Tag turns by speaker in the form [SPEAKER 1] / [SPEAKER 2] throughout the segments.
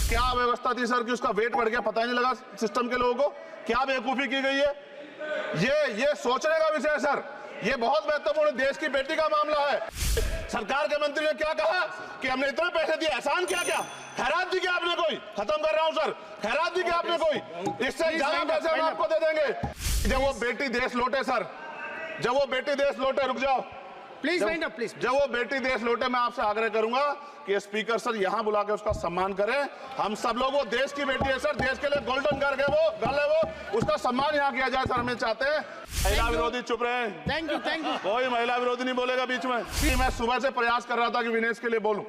[SPEAKER 1] क्या व्यवस्था थी सर कि उसका वेट बढ़ गया, पता ही नहीं लगा सिस्टम के लोगों को। क्या बेवकूफी की गई है, ये सोचने का विषय है सर। ये बहुत महत्वपूर्ण देश की बेटी का मामला है। सरकार के मंत्री ने क्या कहा कि हमने इतने पैसे दिए, एहसान किया क्या? खैरात दी क्या आपने कोई? खत्म कर रहा हूं सर, खैरात दी क्या आपने कोई? इससे ज्यादा पैसे हम आपको दे देंगे जब वो बेटी देश लौटे सर, जब वो बेटी देश लौटे। रुक जाओ
[SPEAKER 2] प्लीज, प्लीज।
[SPEAKER 1] जब वो बेटी देश लौटे मैं आपसे आग्रह करूंगा कि स्पीकर सर यहां बुला के उसका सम्मान करें। हम सब लोग, वो देश की बेटी है सर, देश के लिए गोल्डन कर गए वो गल है, वो उसका सम्मान यहां किया जाए सर, हम चाहते हैं। महिला विरोधी चुप रहे।
[SPEAKER 2] Thank you, thank you.
[SPEAKER 1] कोई महिला विरोधी नहीं बोलेगा बीच में। मैं सुबह से प्रयास कर रहा था कि विनेश के लिए बोलूं।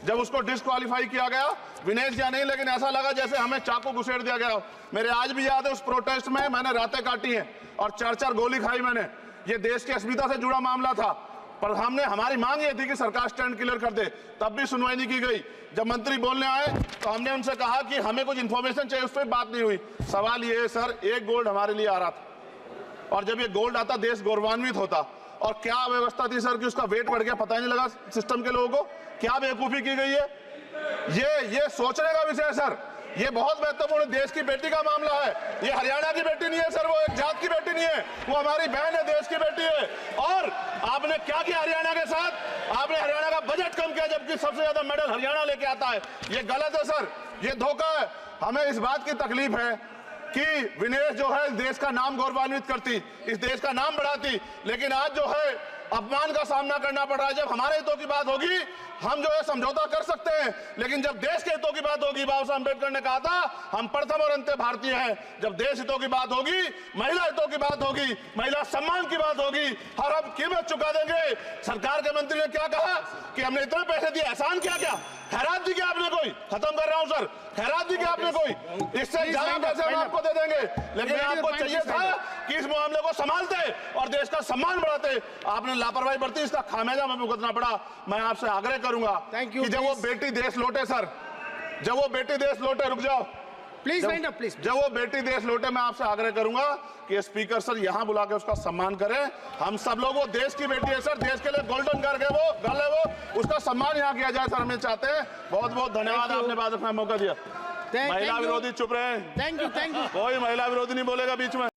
[SPEAKER 1] जब उसको डिस्क्वालीफाई किया गया, विनेश या नहीं, लेकिन ऐसा लगा जैसे हमें चाकू घुसेड़ दिया गया। मेरे आज भी याद है उस प्रोटेस्ट में मैंने रातें काटी हैं और 4-4 गोली खाई मैंने। ये देश की अस्मिता से जुड़ा मामला था, पर हमने, हमारी मांग ये थी कि सरकार स्टैंड क्लियर कर दे, तब भी सुनवाई नहीं की गई। जब मंत्री बोलने आए तो हमने उनसे कहा कि हमें कुछ इंफॉर्मेशन चाहिए, उस पर बात नहीं हुई। सवाल ये है सर, एक गोल्ड हमारे लिए आ रहा था और जब ये गोल्ड आता देश गौरवान्वित होता। और क्या व्यवस्था थी सर कि उसका वेट बढ़ गया, पता ही नहीं लगा सिस्टम के लोगों को। क्या बेवकूफी की गई है, ये सोचने का विषय है सर। ये बहुत महत्वपूर्ण देश की बेटी का मामला है। ये हरियाणा की बेटी नहीं है सर, वो एक जात की बेटी नहीं है, वो हमारी बहन है, देश की बेटी है। और आपने क्या किया हरियाणा के साथ? आपने हरियाणा का बजट कम किया, जबकि सबसे ज्यादा मेडल हरियाणा लेके आता है। ये गलत है सर, ये धोखा है। हमें इस बात की तकलीफ है कि विनेश जो है देश का नाम गौरवान्वित करती, इस देश का नाम बढ़ाती, लेकिन आज जो है अपमान का सामना करना पड़ रहा है। जब हमारे हितों की बात होगी हम जो है समझौता कर सकते हैं, लेकिन जब देश के हितों की बात होगी, बाबा साहब अम्बेडकर ने कहा था हम प्रथम और अंत्य भारतीय हैं। जब देश हितों की बात होगी, महिला हितों की बात होगी, महिला सम्मान की बात होगी, हर हम कीमत चुका देंगे। सरकार के मंत्री ने क्या कहा कि हमने इतने पैसे दिए, एहसान किया क्या? खैरात दी क्या आपने कोई? खत्म कर रहा हूं सर, खैरात दी क्या आपने कोई? इससे ज्यादा पैसे हम आपको दे देंगे, लेकिन आपको चाहिए था कि इस मामले को संभालते और देश का सम्मान बढ़ाते। आपने लापरवाही बरती, इसका खामियाजा हमें भुगतना पड़ा। मैं आपसे आग्रह करूंगा कि जब वो बेटी देश लौटे सर, जब वो बेटी देश लौटे, रुक जाओ
[SPEAKER 2] प्लीज, प्लीज।
[SPEAKER 1] जब वो बेटी देश लौटे मैं आपसे आग्रह करूंगा कि स्पीकर सर यहां बुला के उसका सम्मान करें। हम सब लोग, वो देश की बेटी है सर, देश के लिए गोल्डन कर गए वो गल है, वो उसका सम्मान यहां किया जाए सर, हमें चाहते हैं। बहुत बहुत धन्यवाद, आपने बात रखने का मौका दिया। महिला विरोधी चुप रहे।
[SPEAKER 2] Thank you, thank you.
[SPEAKER 1] कोई महिला विरोधी नहीं बोलेगा बीच में।